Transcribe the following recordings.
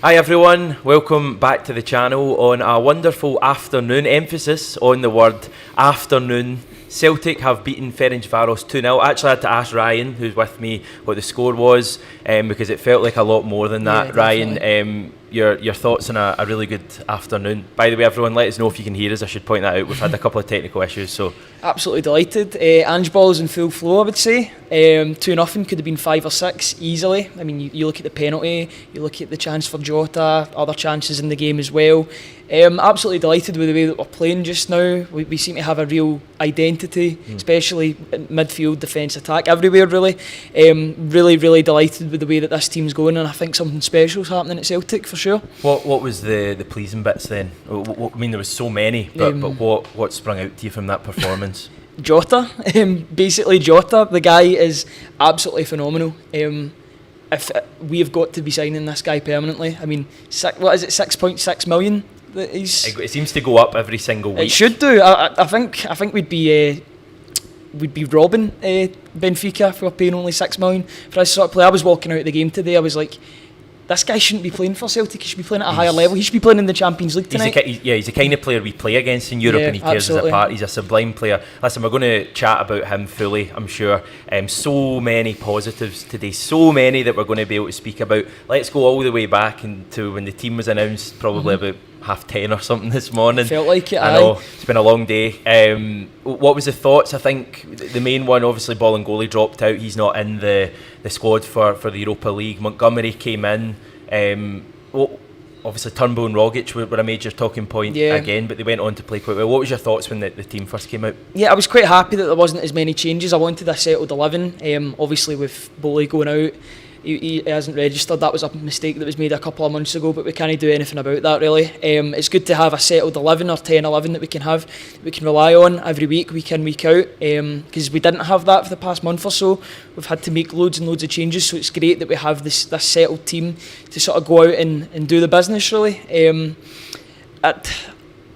Hi everyone, welcome back to the channel on a wonderful afternoon, emphasis on the word afternoon. Celtic have beaten Ferencvaros 2-0. I actually had to ask Ryan, who's with me, what the score was, because it felt like a lot more than that. Yeah, Ryan, your thoughts on a really good afternoon. By the way, everyone, let us know if you can hear us. I should point that out. We've had a couple of technical issues, so... Absolutely delighted. Ange ball's in full flow, I would say. 2-0 could have been 5 or 6 easily. I mean, you look at the penalty, you look at the chance for Jota, other chances in the game as well. Absolutely delighted with the way that we're playing just now. We seem to have a real identity, especially in midfield, defence, attack, everywhere really. Really delighted with the way that this team's going, and I think something special is happening at Celtic for sure. What was the pleasing bits then? I mean, there was so many, but what sprung out to you from that performance? Jota, basically Jota. The guy is absolutely phenomenal. If we have got to be signing this guy permanently. I mean, 6.6 million. That he's. It seems to go up every single week. It should do. I think we'd be robbing Benfica for paying only 6 million for this sort of play. I was walking out of the game today. I was like, this guy shouldn't be playing for Celtic. He should be playing at a higher level. He should be playing in the Champions League tonight. He's the kind of player we play against in Europe, and he tears us apart. He's a sublime player. Listen, we're going to chat about him fully, I'm sure. So many positives today, so many that we're going to be able to speak about. Let's go all the way back into when the team was announced, probably about 10:30 or something this morning. Felt like it. I know, it's been a long day. What was the thoughts? I think the main one, obviously, Bolingoli dropped out. He's not in the squad for the Europa League. Montgomery came in. Obviously Turnbull and Rogic were a major talking point again, but they went on to play quite well. What was your thoughts when the team first came out? Yeah, I was quite happy that there wasn't as many changes. I wanted a settled 11. Obviously with Bowley going out, he hasn't registered. That was a mistake that was made a couple of months ago, but we can't do anything about that really. It's good to have a settled 11 or 10-11 that we can rely on every week in, week out, because we didn't have that for the past month or so. We've had to make loads and loads of changes, so it's great that we have this settled team to sort of go out and do the business really. I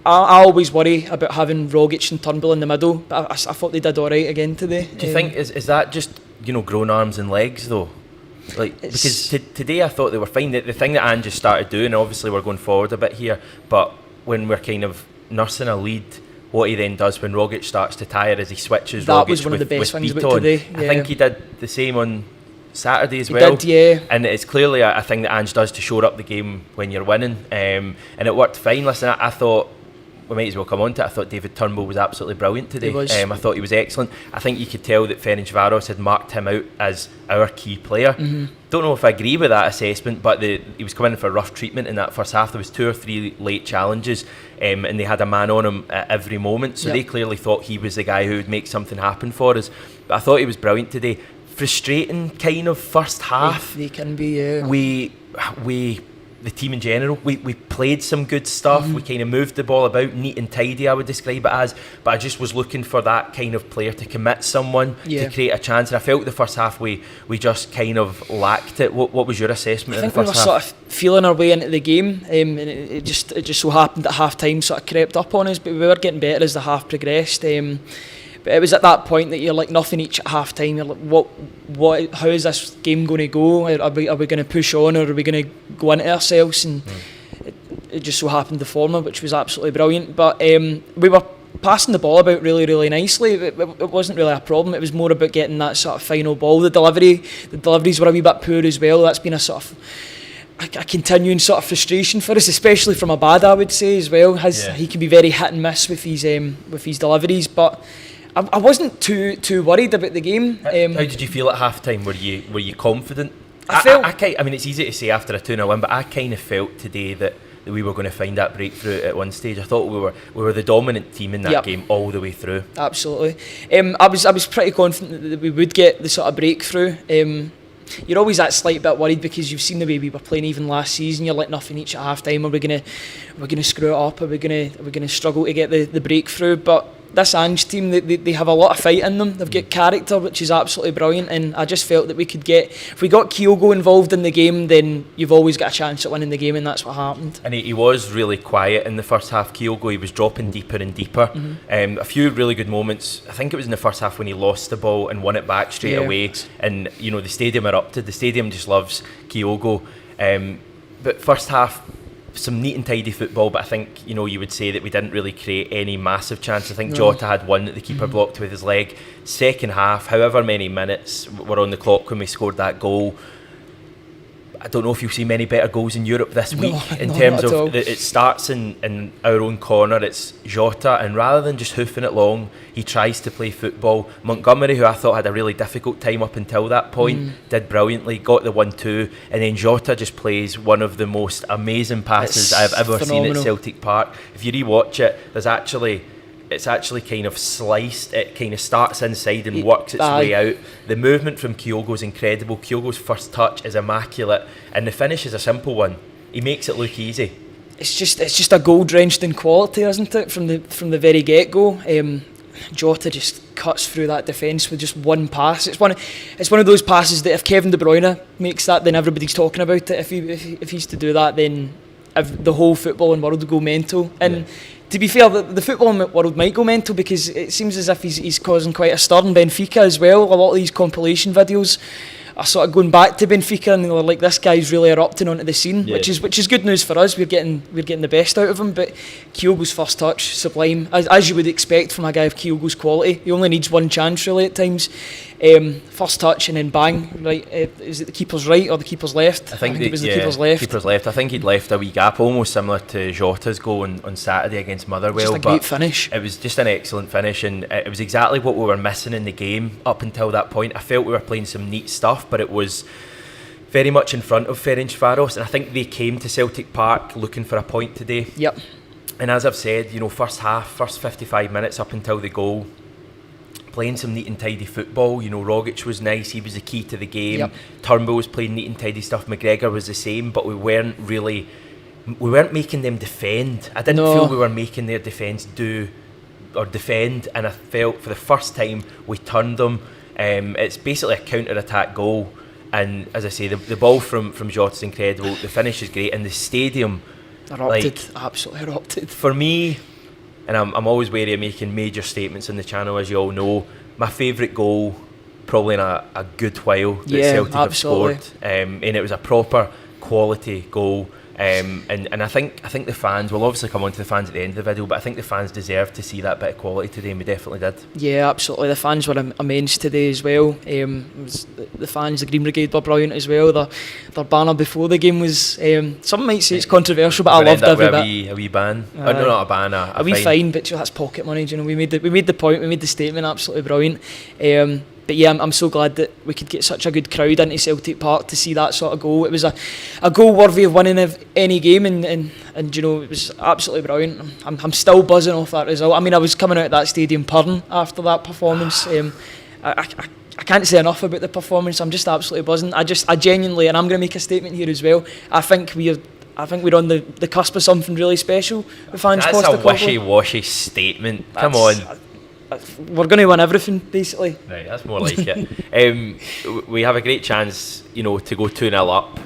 always worry about having Rogic and Turnbull in the middle, but I thought they did alright again today. Do you think, is that just, grown arms and legs though? Because today I thought they were fine. The thing that Ange just started doing, obviously we're going forward a bit here, but when we're kind of nursing a lead, what he then does when Rogic starts to tire is he switches that Rogic was one with, of the best things beat about on. today. I think he did the same on Saturday as he well. Did, yeah. And it's clearly a thing that Ange does to shore up the game when you're winning, and it worked fine. Listen, I thought, we might as well come on to it, I thought David Turnbull was absolutely brilliant today. I thought he was excellent. I think you could tell that Ferencvaros had marked him out as our key player. Don't know if I agree with that assessment, but he was coming in for rough treatment in that first half. There was 2 or 3 late challenges, and they had a man on him at every moment, so they clearly thought he was the guy who would make something happen for us. But I thought he was brilliant today. Frustrating kind of first half. They can be, the team in general, we played some good stuff. We kind of moved the ball about, neat and tidy I would describe it as, but I just was looking for that kind of player to commit someone, to create a chance, and I felt the first half we just kind of lacked it. What was your assessment in the first half? I think we were sort of feeling our way into the game, and it just so happened that half time sort of crept up on us, but we were getting better as the half progressed. But it was at that point that you're like nothing each at half time. You're like, how is this game going to go? Are we going to push on, or are we going to go into ourselves? And it just so happened the former, which was absolutely brilliant. But we were passing the ball about really nicely. It wasn't really a problem. It was more about getting that sort of final ball. The deliveries were a wee bit poor as well. That's been a sort of a continuing sort of frustration for us, especially from Abada, I would say as well. He can be very hit and miss with his deliveries, but I wasn't too worried about the game. How did you feel at half time? Were you confident? I mean, it's easy to say after a 2-0 win, but I kind of felt today that we were going to find that breakthrough at one stage. I thought we were the dominant team in that game all the way through. Absolutely. I was pretty confident that we would get the sort of breakthrough. You're always that slight bit worried because you've seen the way we were playing even last season. You're like nothing each at half time. Are we gonna screw it up? Are we gonna struggle to get the breakthrough? But this Ange team, they have a lot of fight in them. They've got character, which is absolutely brilliant, and I just felt that we could get, if we got Kyogo involved in the game, then you've always got a chance at winning the game, and that's what happened. And he was really quiet in the first half, Kyogo. He was dropping deeper and deeper. A few really good moments. I think it was in the first half when he lost the ball and won it back straight away, and the stadium erupted. The stadium just loves Kyogo. but first half, some neat and tidy football, but I think, you would say that we didn't really create any massive chance. I think Jota had one that the keeper blocked with his leg. Second half, however many minutes were on the clock when we scored that goal, I don't know if you'll see many better goals in Europe this week in terms of it starts in our own corner. It's Jota, and rather than just hoofing it long, he tries to play football. Montgomery, who I thought had a really difficult time up until that point, did brilliantly, got the 1-2, and then Jota just plays one of the most amazing passes I've ever seen at Celtic Park. If you rewatch it, it's actually kind of sliced. It kind of starts inside and works its way out. The movement from Kyogo's incredible. Kyogo's first touch is immaculate, and the finish is a simple one. He makes it look easy. It's just a goal drenched in quality, isn't it? From the very get go, Jota just cuts through that defence with just one pass. It's one of those passes that if Kevin De Bruyne makes that, then everybody's talking about it. If he's to do that, then the whole footballing world will go mental. And to be fair, the footballing world might go mental, because it seems as if he's causing quite a stir in Benfica as well. A lot of these compilation videos are sort of going back to Benfica, and they're like, this guy's really erupting onto the scene, which is good news for us. We're getting the best out of him. But Kyogo's first touch, sublime, as you would expect from a guy of Kyogo's quality. He only needs one chance really at times. First touch and then bang. Right, is it the keeper's right or the keeper's left? I think it was the keeper's left. Keeper's left. I think he'd left a wee gap, almost similar to Jota's goal on Saturday against Motherwell. Just a great finish. It was just an excellent finish, and it was exactly what we were missing in the game up until that point. I felt we were playing some neat stuff, but it was very much in front of Ferencvaros, and I think they came to Celtic Park looking for a point today. Yep. And as I've said, first 55 minutes up until the goal, playing some neat and tidy football. Rogic was nice, he was the key to the game. Yep. Turnbull was playing neat and tidy stuff. McGregor was the same, but we weren't making them defend. I didn't feel we were making their defence defend, and I felt for the first time we turned them. It's basically a counter-attack goal, and as I say, the ball from Jota's incredible, the finish is great, and the stadium erupted, absolutely erupted. For me, and I'm always wary of making major statements on the channel, as you all know, my favourite goal probably in a good while that Celtic have scored, and it was a proper quality goal. And I think the fans, we'll obviously come on to the fans at the end of the video, but I think the fans deserved to see that bit of quality today, and we definitely did. Yeah, absolutely. The fans were immense today as well. The fans, the Green Brigade, were brilliant as well. Their banner before the game was, some might say it's controversial, but I loved every bit. A wee ban? No, not a ban, a wee fine, but that's pocket money. We made the point, we made the statement, absolutely brilliant. But yeah, I'm so glad that we could get such a good crowd into Celtic Park to see that sort of goal. It was a goal worthy of winning any game, and it was absolutely brilliant. I'm still buzzing off that result. I mean, I was coming out of that stadium purring after that performance. I can't say enough about the performance. I'm just absolutely buzzing. I genuinely, and I'm going to make a statement here as well, I think we're on the cusp of something really special with fans. That's a wishy-washy statement. Come on. We're going to win everything, basically. Right, that's more like it. We have a great chance, to go 2-0 up.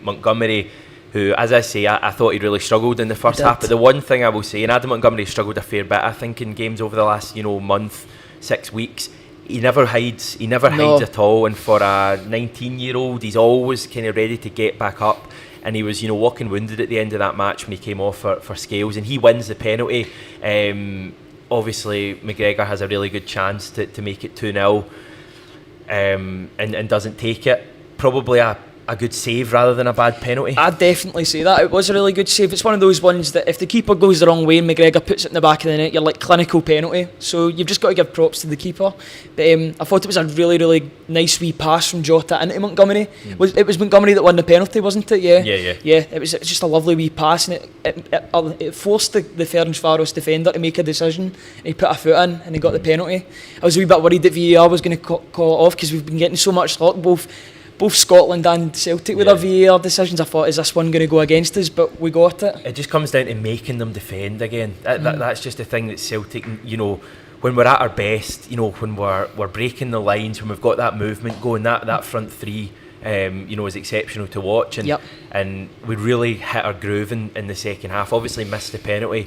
Montgomery, who, as I say, I thought he really struggled in the first half. But the one thing I will say, and Adam Montgomery struggled a fair bit, I think, in games over the last, month, 6 weeks. He never hides. He never hides at all. And for a 19-year-old, he's always kind of ready to get back up. And he was, walking wounded at the end of that match when he came off for Scales, and he wins the penalty. Obviously, McGregor has a really good chance to make it 2-0, and doesn't take it. Probably a good save rather than a bad penalty. I'd definitely say that. It was a really good save. It's one of those ones that if the keeper goes the wrong way and McGregor puts it in the back of the net, you're like, clinical penalty. So you've just got to give props to the keeper. But I thought it was a really, really nice wee pass from Jota into Montgomery. It was Montgomery that won the penalty, wasn't it? Yeah. It was just a lovely wee pass, and it forced the Ferencvaros defender to make a decision, and he put a foot in and he got the penalty. I was a wee bit worried that VAR was going to call it off, because we've been getting so much luck, both Scotland and Celtic with our VAR decisions. I thought, is this one going to go against us? But we got it. It just comes down to making them defend again. That's just the thing that Celtic, when we're at our best, when we're breaking the lines, when we've got that movement going, that front three, is exceptional to watch. And we really hit our groove in the second half. Obviously missed the penalty.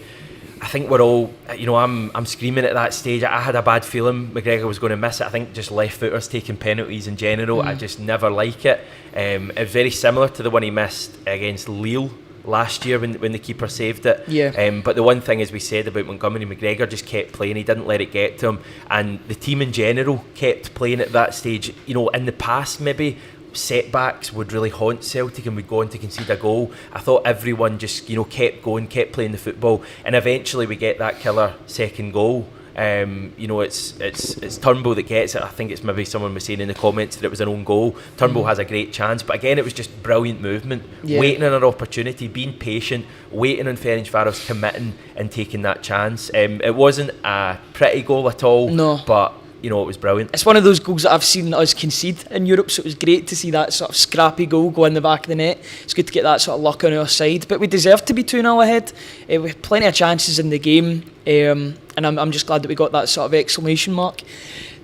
I think we're all, I'm screaming at that stage. I had a bad feeling McGregor was going to miss it. I think just left footers taking penalties in general, I just never like it. It was very similar to the one he missed against Lille last year when the keeper saved it. But the one thing, as we said about Montgomery, McGregor just kept playing. He didn't let it get to him, and the team in general kept playing at that stage. In the past, maybe setbacks would really haunt Celtic and we'd go on to concede a goal. I thought everyone just kept going, kept playing the football, and eventually we get that killer second goal. It's Turnbull that gets it. I think it's maybe someone was saying in the comments that it was an own goal. Turnbull has a great chance, but again it was just brilliant movement, waiting on an opportunity, being patient, waiting on Ferencvaros committing and taking that chance. It wasn't a pretty goal at all, but it was brilliant. It's one of those goals that I've seen us concede in Europe, so it was great to see that sort of scrappy goal go in the back of the net. It's good to get that sort of luck on our side, but we deserved to be 2-0 ahead. We had plenty of chances in the game, and I'm just glad that we got that sort of exclamation mark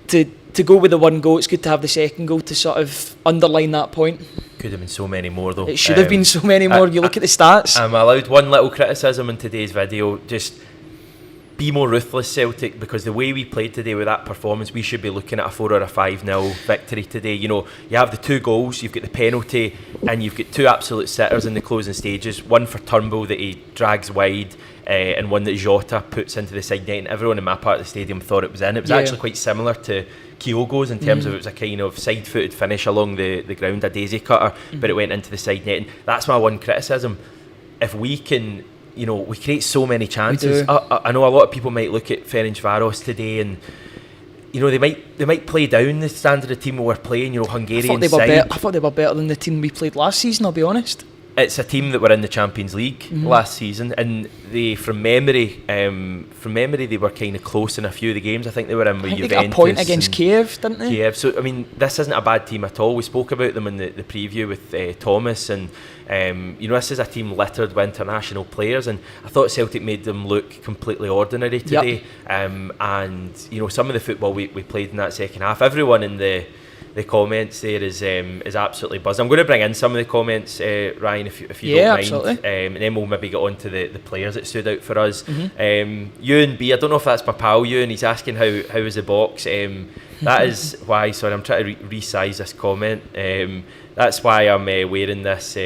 to go with the one goal. It's good to have the second goal to sort of underline that point. Could have been so many more though. It should have been so many more. You look at the stats. I'm allowed one little criticism in today's video. Just be more ruthless, Celtic, because the way we played today with that performance, we should be looking at a 4 or a 5-0 victory today. You have the 2 goals, you've got the penalty, and you've got 2 absolute sitters in the closing stages. One for Turnbull that he drags wide, and one that Jota puts into the side net, and everyone in my part of the stadium thought it was in. It was actually quite similar to Kyogo's in terms of it was a kind of side-footed finish along the ground, a daisy cutter, but it went into the side net. And that's my one criticism. If we can, we create so many chances. I know a lot of people might look at Ferencvaros today and they might play down the standard of team we're playing. Hungarian side. I thought they were better than the team we played last season, I'll be honest. It's a team that were in the Champions League last season, and they, from memory, they were kind of close in a few of the games. I think they were in with Juventus. They got a point against Kiev, didn't they? Kiev. So this isn't a bad team at all. We spoke about them in the preview with Thomas, and this is a team littered with international players, and I thought Celtic made them look completely ordinary today. And some of the football we played in that second half, everyone in the comments there is absolutely buzzing. I'm going to bring in some of the comments, Ryan, if you don't mind. Absolutely. And then we'll maybe get on to the players that stood out for us. Ewan B, I don't know if that's my pal Ewan, he's asking how is the box. That is why, sorry, I'm trying to resize this comment. That's why I'm wearing this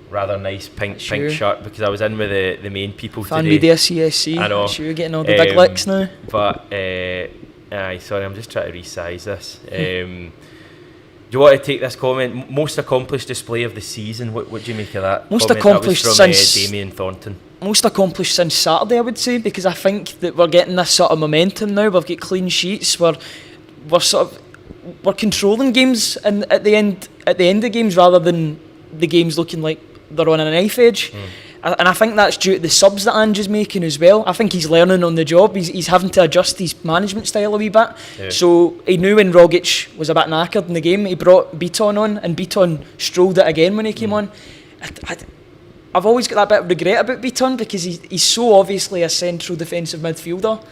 rather nice pink shirt, because I was in with the main people Fan today. media CSC. I know. Sure, getting all the big licks now. But sorry, I'm just trying to resize this. Do you want to take this comment? Most accomplished display of the season. What do you make of that? Most comment? accomplished that was from, since Damien Thornton. Most accomplished since Saturday, I would say, because I think that we're getting this sort of momentum now. We've got clean sheets. We're controlling games, and at the end of games, rather than the games looking like they're on a knife edge. And I think that's due to the subs that Ange is making as well. I think he's learning on the job. He's having to adjust his management style a wee bit. So he knew when Rogic was a bit knackered in the game, he brought Beaton on, and Beaton strolled it again when he came on. I've always got that bit of regret about Beaton, because he's so obviously a central defensive midfielder,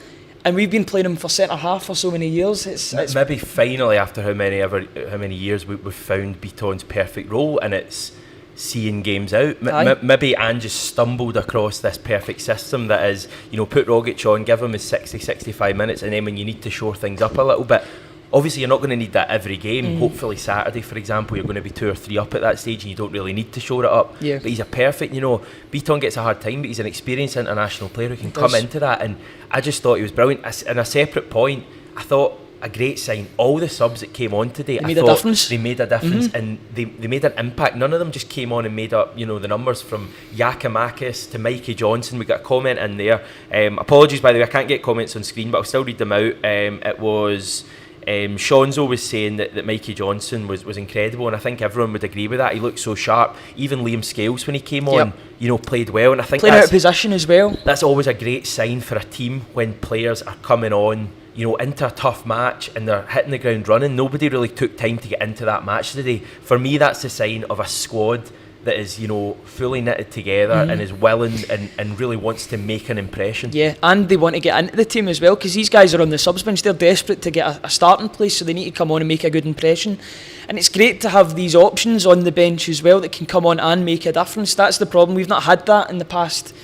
and we've been playing him for centre half for so many years. It's maybe finally, after how many years, we've found Beaton's perfect role, and it's seeing games out. Maybe Ange just stumbled across this perfect system that is, put Rogic on, give him his 60-65 minutes, and then when you need to shore things up a little bit, obviously you're not going to need that every game. Hopefully Saturday, for example, you're going to be 2 or 3 up at that stage and you don't really need to shore it up. But he's a perfect, Beaton gets a hard time, but he's an experienced international player who can come into that, and I just thought he was brilliant. And a separate point, I thought a great sign, all the subs that came on today, they made a difference, and they made an impact. None of them just came on and made up the numbers, from Giacomakis to Mikey Johnson. We got a comment in there, apologies by the way, I can't get comments on screen, but I'll still read them out. It was Shonzo was saying that Mikey Johnson was incredible, and I think everyone would agree with that. He looked so sharp. Even Liam Scales, when he came on, played well, and I think playing out of position as well. That's always a great sign for a team when players are coming on into a tough match and they're hitting the ground running. Nobody really took time to get into that match today. For me, that's a sign of a squad that is, fully knitted together and is willing and really wants to make an impression. Yeah, and they want to get into the team as well, because these guys are on the subs bench. They're desperate to get a starting place, so they need to come on and make a good impression. And it's great to have these options on the bench as well that can come on and make a difference. That's the problem. We've not had that in the past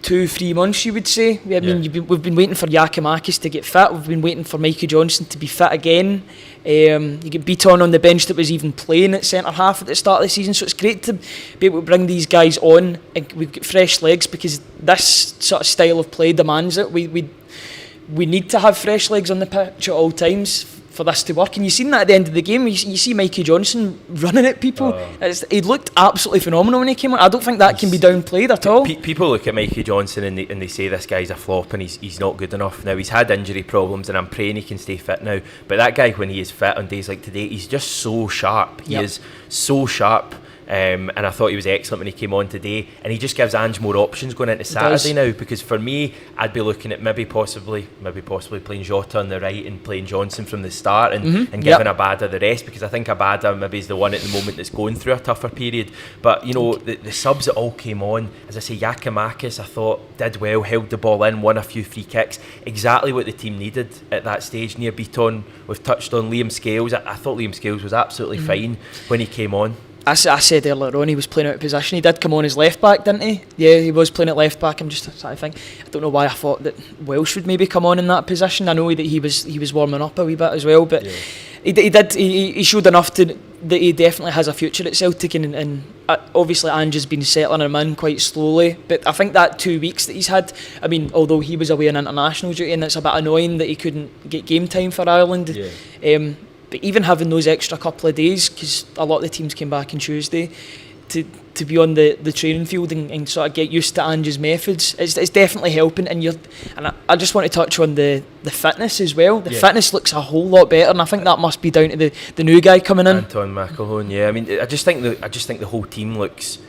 2-3 months, you would say. We've been waiting for Giakoumakis to get fit. We've been waiting for Mikey Johnson to be fit again. You get Beaton on the bench that was even playing at centre half at the start of the season, so it's great to be able to bring these guys on and we've got fresh legs, because this sort of style of play demands it. We need to have fresh legs on the pitch at all times for this to work, and you've seen that at the end of the game. You see Mikey Johnson running at people. He looked absolutely phenomenal when he came on. I don't think that can be downplayed at all. People look at Mikey Johnson and they say this guy's a flop and he's not good enough. Now, he's had injury problems and I'm praying he can stay fit now, but that guy, when he is fit on days like today, he's just so sharp. He is so sharp. And I thought he was excellent when he came on today, and he just gives Ange more options going into Saturday now, because for me, I'd be looking at maybe possibly playing Jota on the right and playing Johnson from the start and giving Abada the rest, because I think Abada maybe is the one at the moment that's going through a tougher period. But you know, the subs that all came on, as I say, Giakoumakis I thought did well, held the ball in, won a few free kicks, exactly what the team needed at that stage. Near Beaton, we've touched on Liam Scales. I thought Liam Scales was absolutely fine when he came on. I said earlier on he was playing out of position. He did come on as left back, didn't he? Yeah, he was playing at left back. I'm just trying to think. I don't know why I thought that Welsh would maybe come on in that position. I know that he was warming up a wee bit as well, but he showed enough that he definitely has a future at Celtic, and obviously Ange has been settling him in quite slowly. But I think that 2 weeks that he's had, I mean, although he was away on international duty, and it's a bit annoying that he couldn't get game time for Ireland. But even having those extra couple of days, because a lot of the teams came back on Tuesday, to be on the training field and sort of get used to Ange's methods, it's definitely helping. And I just want to touch on the fitness as well. The fitness looks a whole lot better, and I think that must be down to the new guy coming in, Anton McElhone. Yeah, I mean, I just think the whole team looks.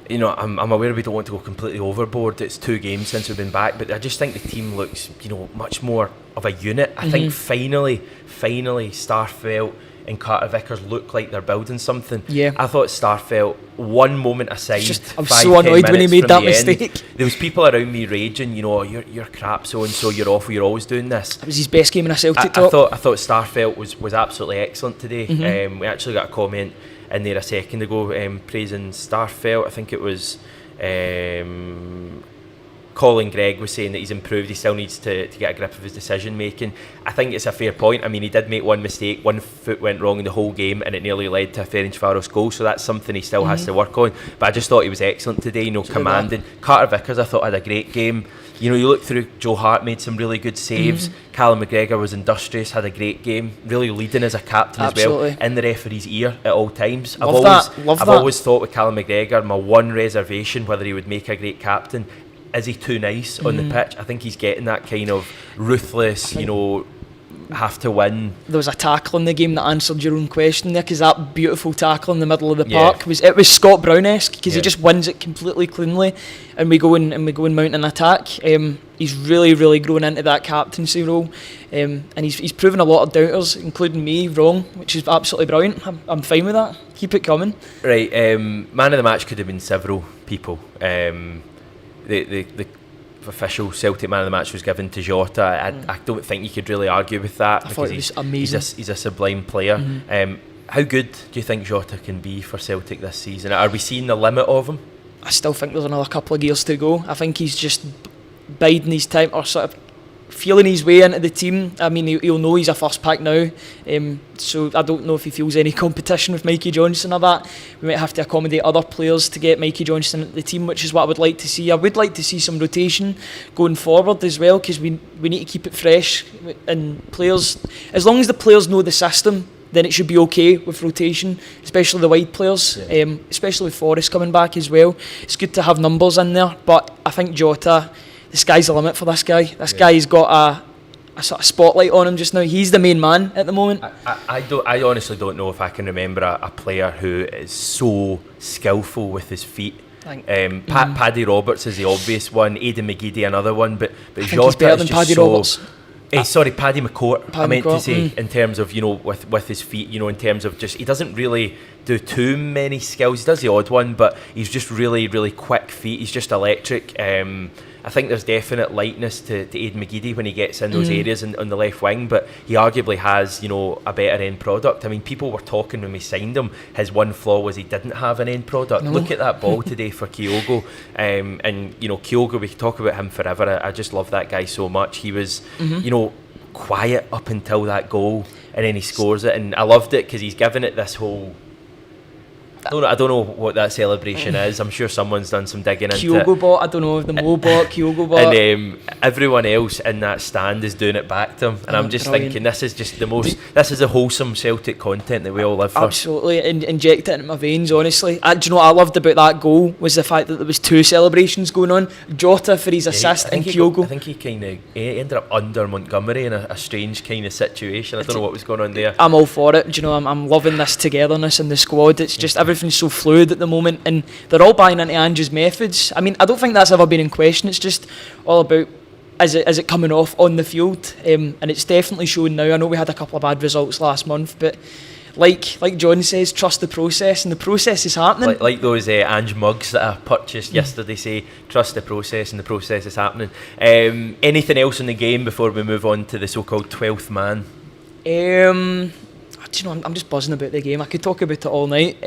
You know, I'm aware we don't want to go completely overboard. It's 2 games since we've been back, but I just think the team looks, you know, much more of a unit. I think finally, Starfelt and Carter Vickers look like they're building something. Yeah. I thought Starfelt, one moment aside, I was so annoyed when he made that mistake. There was people around me raging, you know, you're crap, so and so, you're awful, you're always doing this. It was his best game in a Celtic top. I thought Starfelt was absolutely excellent today. We actually got a comment in there a second ago praising Starfelt. I think it was Colin Gregg was saying that he's improved. He still needs to get a grip of his decision making. I think it's a fair point. I mean, he did make one mistake, one foot went wrong in the whole game, and it nearly led to a Ferencvaros goal, so that's something he still has to work on. But I just thought he was excellent today, you know, commanding. Carter Vickers I thought had a great game. You know, you look through, Joe Hart made some really good saves. Callum McGregor was industrious, had a great game, really leading as a captain as well, in the referee's ear at all times. I've always thought with Callum McGregor, my one reservation whether he would make a great captain, is he too nice on the pitch? I think he's getting that kind of ruthless, you know, have to win. There was a tackle in the game that answered your own question there, because that beautiful tackle in the middle of the park was Scott Brown-esque, because he just wins it completely cleanly, and we go and mount an attack. He's really grown into that captaincy role, and he's proven a lot of doubters, including me, wrong, which is absolutely brilliant. I'm fine with that. Keep it coming. Right, man of the match could have been several people. The official Celtic man of the match was given to Jota. I don't think you could really argue with that. I thought it was amazing. He's a sublime player. How good do you think Jota can be for Celtic this season? Are we seeing the limit of him? I still think there's another couple of gears to go. I think he's just biding his time, or sort of feeling his way into the team. I mean, he'll know he's a first pack now, so I don't know if he feels any competition with Mikey Johnson or that. We might have to accommodate other players to get Mikey Johnson into the team, which is what I would like to see. I would like to see some rotation going forward as well, because we need to keep it fresh, and players, as long as the players know the system, then it should be okay with rotation, especially the wide players, especially with Forrest coming back as well. It's good to have numbers in there, but I think Jota, the sky's the limit for this guy. This guy's got a sort of spotlight on him just now. He's the main man at the moment. I honestly don't know if I can remember a player who is so skillful with his feet. Paddy Roberts is the obvious one. Aidan McGeady another one, but Jota is just Paddy Roberts. Paddy McCourt. I meant to say in terms of, you know, with his feet, you know, in terms of just, he doesn't really do too many skills. He does the odd one, but he's just really quick feet. He's just electric. I think there's definite lightness to Aidan McGeady when he gets in those areas on the left wing, but he arguably has, a better end product. I mean, people were talking when we signed him, his one flaw was he didn't have an end product. No. Look at that ball today for Kyogo. And Kyogo, we could talk about him forever. I just love that guy so much. He was, quiet up until that goal, and then he scores it, and I loved it because he's given it this whole... I don't know what that celebration is. I'm sure someone's done some digging into it. Kyogo bot, I don't know if the Mo bot, Kyogo bot. And everyone else in that stand is doing it back to him. And I'm just thinking, this is just this is the wholesome Celtic content that we all live for. Absolutely, inject it into my veins, honestly. Do you know what I loved about that goal was the fact that there was 2 celebrations going on. Jota for his assist and Kyogo. I think he ended up under Montgomery in a strange kind of situation. I don't know what was going on there. I'm all for it. Do you know, I'm loving this togetherness in the squad. It's just everything's so fluid at the moment, and they're all buying into Andrew's methods. I mean, I don't think that's ever been in question. It's just all about is it coming off on the field, and it's definitely showing now. I know we had a couple of bad results last month, but like John says, trust the process, and the process is happening. Like those Ange mugs that I purchased yesterday say, trust the process, and the process is happening. Anything else in the game before we move on to the so-called 12th man? Do you know, I'm just buzzing about the game. I could talk about it all night.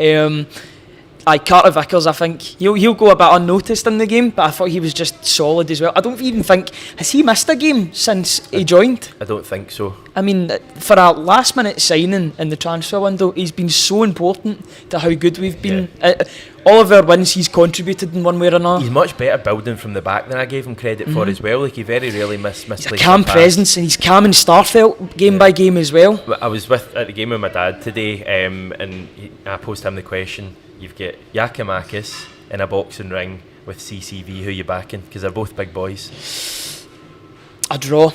Carter Vickers, I think he'll go a bit unnoticed in the game, but I thought he was just solid as well. I don't even think, has he missed a game since he joined? I don't think so. I mean, for a last minute signing in the transfer window, he's been so important to how good we've been. Yeah. All of our wins, he's contributed in one way or another. He's much better building from the back than I gave him credit for as well. Like, he very rarely misplays. He's a calm presence, and he's calm in Starfelt game by game as well. I was at the game with my dad today, and I posed him the question. You've got Giacomakis in a boxing ring with CCV. Who you backing? Because they're both big boys. A draw.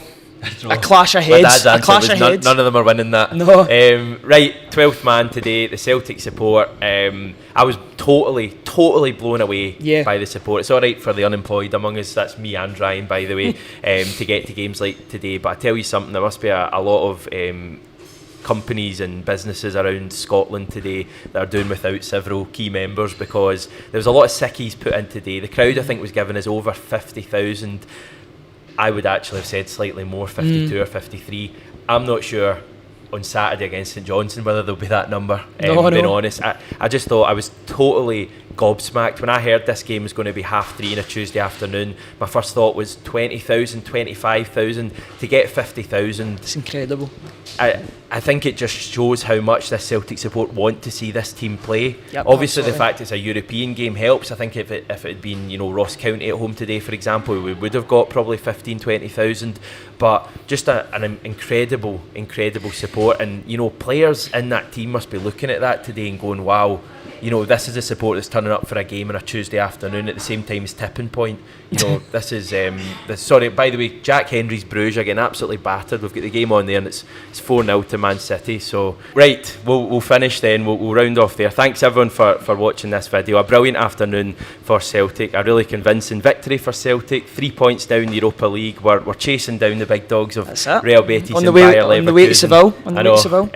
A clash of heads. None of them are winning that. No. Right, 12th man today, the Celtic support. I was totally blown away by the support. It's all right for the unemployed among us. That's me and Ryan, by the way, to get to games like today. But I tell you something, there must be a lot of companies and businesses around Scotland today that are doing without several key members, because there was a lot of sickies put in today. The crowd, I think, was given us over 50,000. I would actually have said slightly more, 52 or 53. I'm not sure on Saturday against St Johnstone whether there'll be that number. Being honest, I just thought, I was totally gobsmacked when I heard this game was going to be 3:30 on a Tuesday afternoon. My first thought was 20,000, 25,000. To get 50,000, it's incredible. I think it just shows how much this Celtic support want to see this team play. Yep, obviously, absolutely. The fact it's a European game helps. I think if it had been Ross County at home today, for example, we would have got probably 15,000, 20,000. But just an incredible support, and players in that team must be looking at that today and going, wow. This is a support that's turning up for a game on a Tuesday afternoon at the same time as Tipping Point. This is sorry, by the way, Jack Henry's Bruges are getting absolutely battered. We've got the game on there, and it's 4-0 to Man City. So right, we'll finish then. We'll round off there. Thanks everyone for watching this video. A brilliant afternoon for Celtic. A really convincing victory for Celtic. 3 points down the Europa League. We're chasing down the big dogs of Real Betis and Bayer Leverkusen. On the way to Seville.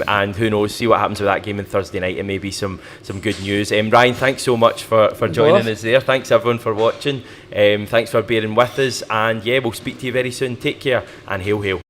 And who knows? See what happens with that game on Thursday night, and maybe some good news. Ryan, thanks so much for joining us there. Thanks everyone for watching. Thanks for bearing with us, and we'll speak to you very soon. Take care, and hail.